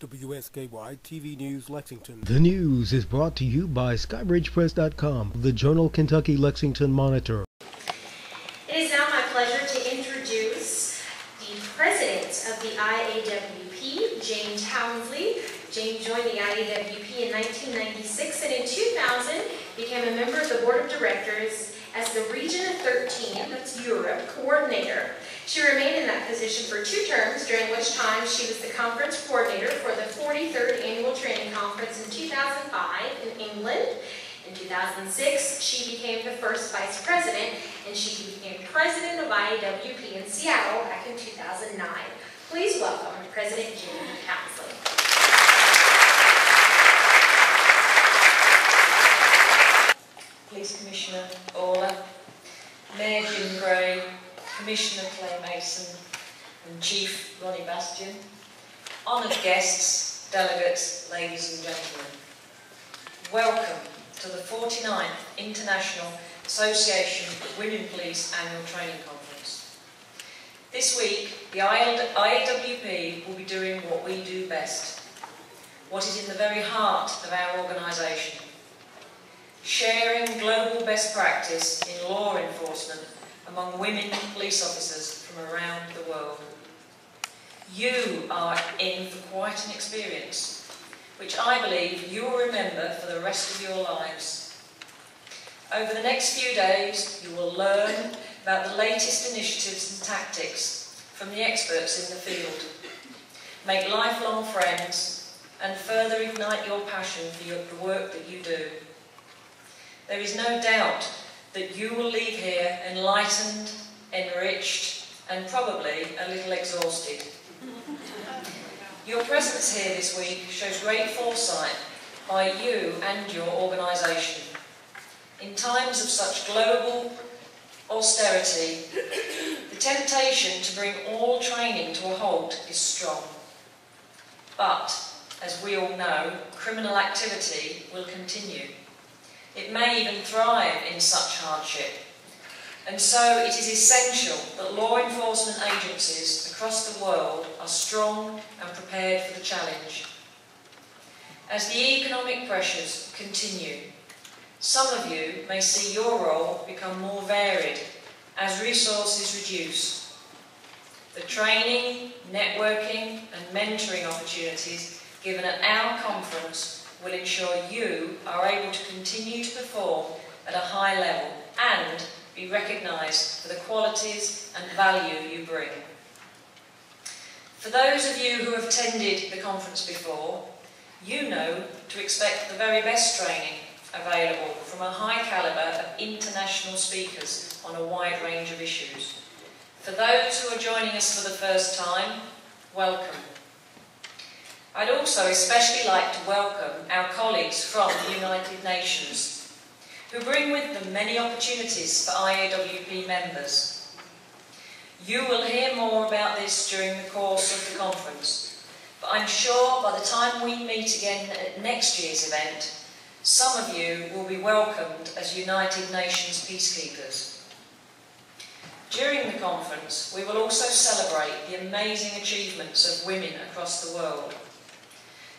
WSKY-TV News, Lexington. The news is brought to you by SkyBridgePress.com, the Journal Kentucky Lexington Monitor. It is now my pleasure to introduce the president of the IAWP, Jane Townsley. Jane joined the IAWP in 1996 and in 2000 became a member of the board of directors as the Region 13, that's Europe, coordinator. She remained in that position for 2 terms, during which time she was the conference coordinator for the 43rd Annual Training Conference in 2005 in England. In 2006, she became the first vice president, and she became president of IAWP in Seattle back in 2009. Please welcome President Jane Townsley. Police Commissioner Orla, Mayor Jim Gray, Commissioner Clay Mason and Chief Ronnie Bastian, honoured guests, delegates, ladies and gentlemen. Welcome to the 49th International Association of Women Police Annual Training Conference. This week, the IAWP will be doing what we do best, what is in the very heart of our organisation, sharing global best practice in law enforcement among women police officers from around the world. You are in for quite an experience, which I believe you will remember for the rest of your lives. Over the next few days, you will learn about the latest initiatives and tactics from the experts in the field, make lifelong friends, and further ignite your passion for the work that you do. There is no doubt that you will leave here enlightened, enriched, and probably a little exhausted. Your presence here this week shows great foresight by you and your organisation. In times of such global austerity, the temptation to bring all training to a halt is strong. But, as we all know, criminal activity will continue. It may even thrive in such hardship. And so it is essential that law enforcement agencies across the world are strong and prepared for the challenge. As the economic pressures continue, some of you may see your role become more varied as resources reduce. The training, networking and mentoring opportunities given at our conference will ensure you are able to continue to perform at a high level and be recognised for the qualities and value you bring. For those of you who have attended the conference before, you know to expect the very best training available from a high calibre of international speakers on a wide range of issues. For those who are joining us for the first time, welcome. I'd also especially like to welcome our colleagues from the United Nations, who bring with them many opportunities for IAWP members. You will hear more about this during the course of the conference, but I'm sure by the time we meet again at next year's event, some of you will be welcomed as United Nations peacekeepers. During the conference, we will also celebrate the amazing achievements of women across the world.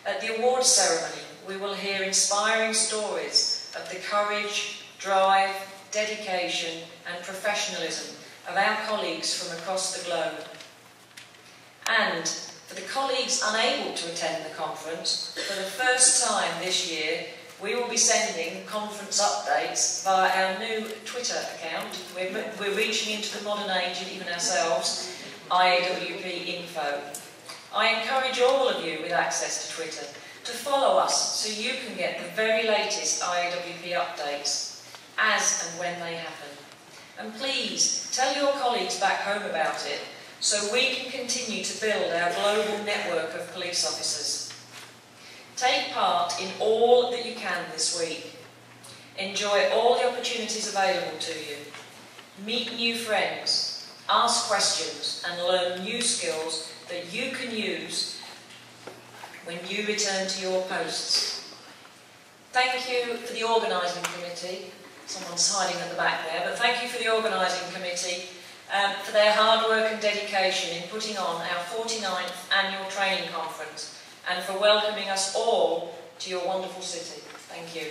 At the awards ceremony, we will hear inspiring stories of the courage, drive, dedication and professionalism of our colleagues from across the globe. And for the colleagues unable to attend the conference, for the first time this year, we will be sending conference updates via our new Twitter account. We're reaching into the modern age and even ourselves, IAWP Info. I encourage all of you with access to Twitter to follow us so you can get the very latest IAWP updates as and when they happen. And please tell your colleagues back home about it so we can continue to build our global network of police officers. Take part in all that you can this week. Enjoy all the opportunities available to you. Meet new friends, ask questions and learn new skills that you can use when you return to your posts. Thank you for the organising committee. Someone's hiding at the back there, but thank you for the organising committee for their hard work and dedication in putting on our 49th Annual Training Conference and for welcoming us all to your wonderful city. Thank you.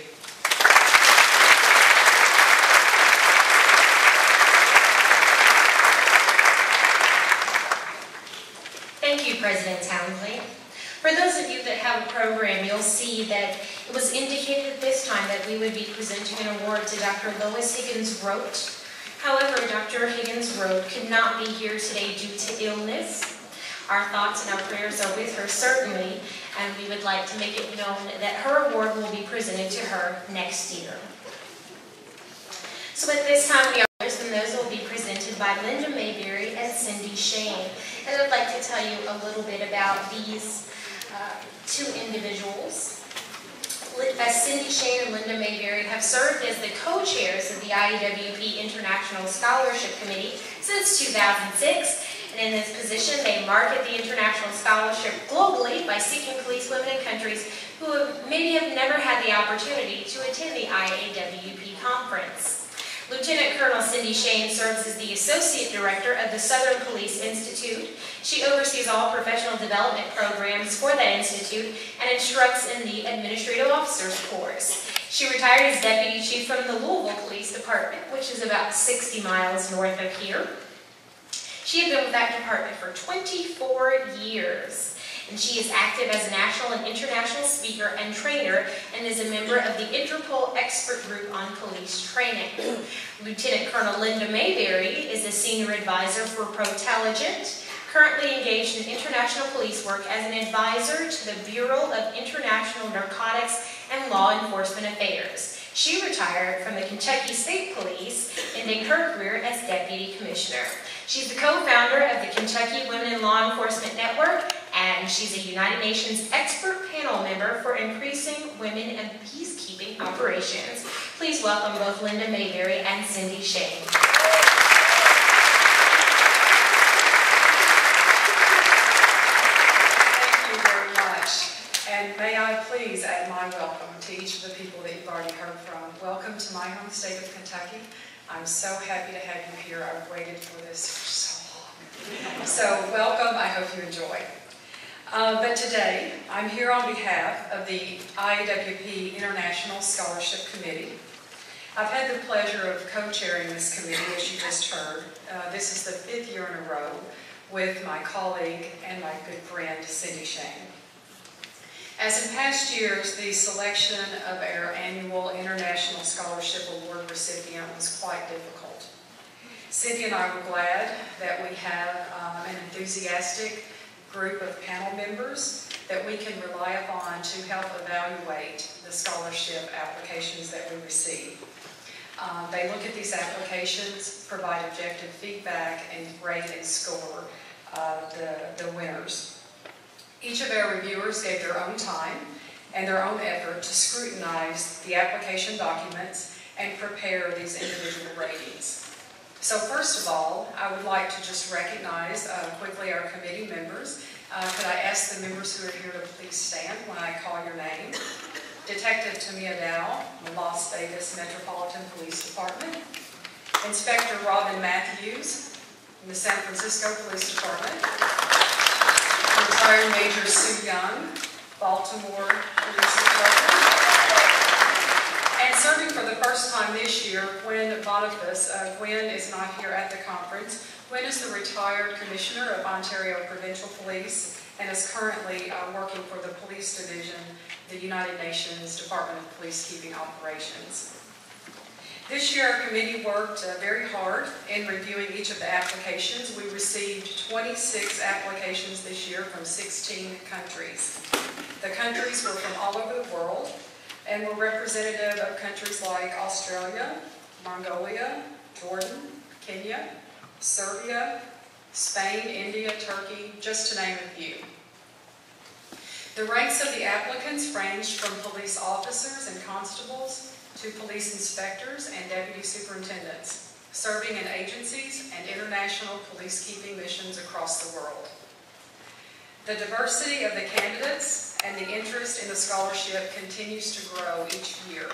Thank you, President Townsley. For those of you that have a program, you'll see that it was indicated at this time that we would be presenting an award to Dr. Lois Higgins-Rote. However, Dr. Higgins-Rote could not be here today due to illness. Our thoughts and our prayers are with her, certainly, and we would like to make it known that her award will be presented to her next year. So at this time, the honors and those will be presented by Linda Mayberry and Cindy Shane. And I'd like to tell you a little bit about these two individuals. Cindy Shane and Linda Mayberry have served as the co-chairs of the IAWP International Scholarship Committee since 2006. And in this position, they market the international scholarship globally by seeking policewomen in countries who maybe have never had the opportunity to attend the IAWP conference. Lieutenant Colonel Cindy Shane serves as the Associate Director of the Southern Police Institute. She oversees all professional development programs for that institute and instructs in the Administrative Officers course. She retired as Deputy Chief from the Louisville Police Department, which is about 60 miles north of here. She had been with that department for 24 years. And she is active as a national and international speaker and trainer and is a member of the Interpol Expert Group on Police Training. Lieutenant Colonel Linda Mayberry is a senior advisor for Protelligent, currently engaged in international police work as an advisor to the Bureau of International Narcotics and Law Enforcement Affairs. She retired from the Kentucky State Police, ending her career as Deputy Commissioner. She's the co-founder of the Kentucky Women in Law Enforcement Network, and she's a United Nations expert panel member for increasing women in peacekeeping operations. Please welcome both Linda Mayberry and Cindy Shane. Thank you very much. And may I please add my welcome to each of the people that you've already heard from. Welcome to my home state of Kentucky. I'm so happy to have you here. I've waited for this for so long. So welcome. I hope you enjoy. But today, I'm here on behalf of the IAWP International Scholarship Committee. I've had the pleasure of co-chairing this committee, as you just heard. This is the 5th year in a row with my colleague and my good friend, Cindy Shane. As in past years, the selection of our annual International Scholarship Award recipient was quite difficult. Cindy and I were glad that we have an enthusiastic group of panel members that we can rely upon to help evaluate the scholarship applications that we receive. They look at these applications, provide objective feedback, and rate and score the winners. Each of our reviewers gave their own time and their own effort to scrutinize the application documents and prepare these individual ratings. So first of all, I would like to just recognize quickly our committee members. Could I ask the members who are here to please stand when I call your name? Detective Tamia Dow, the Las Vegas Metropolitan Police Department. Inspector Robin Matthews, in the San Francisco Police Department. Retired Major Sue Young, Baltimore Police Department. And serving for the first time this year, Gwen Boniface. Gwen is not here at the conference. Gwen is the retired Commissioner of Ontario Provincial Police and is currently working for the Police Division, the United Nations Department of Policekeeping Operations. This year, our committee worked very hard in reviewing each of the applications. We received 26 applications this year from 16 countries. The countries were from all over the world and were representative of countries like Australia, Mongolia, Jordan, Kenya, Serbia, Spain, India, Turkey, just to name a few. The ranks of the applicants ranged from police officers and constables to police inspectors and deputy superintendents, serving in agencies and international policekeeping missions across the world. The diversity of the candidates and the interest in the scholarship continues to grow each year.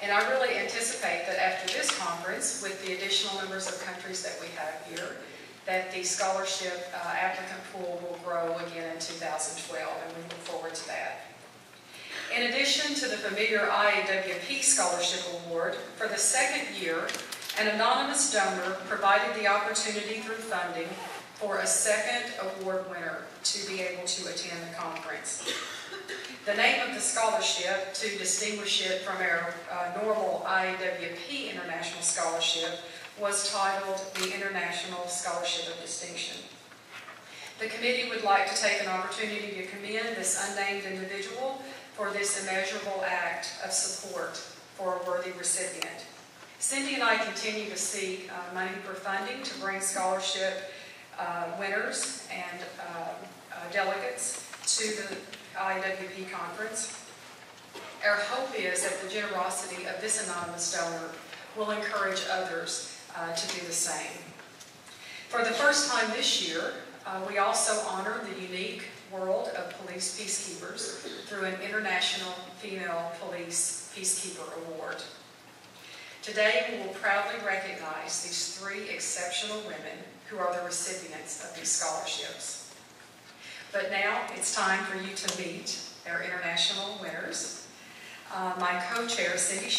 And I really anticipate that after this conference, with the additional numbers of countries that we have here, that the scholarship applicant pool will grow again in 2012. addition to the familiar IAWP Scholarship Award, for the second year, an anonymous donor provided the opportunity through funding for a second award winner to be able to attend the conference. The name of the scholarship, to distinguish it from our normal IAWP International Scholarship, was titled the International Scholarship of Distinction. The committee would like to take an opportunity to commend this unnamed individual for this immeasurable act of support for a worthy recipient. Cindy and I continue to seek money for funding to bring scholarship winners and delegates to the IAWP conference. Our hope is that the generosity of this anonymous donor will encourage others to do the same. For the first time this year, we also honor the unique world of police peacekeepers through an International Female Police Peacekeeper Award. Today, we will proudly recognize these 3 exceptional women who are the recipients of these scholarships. But now it's time for you to meet our international winners. My co-chair, Cindy.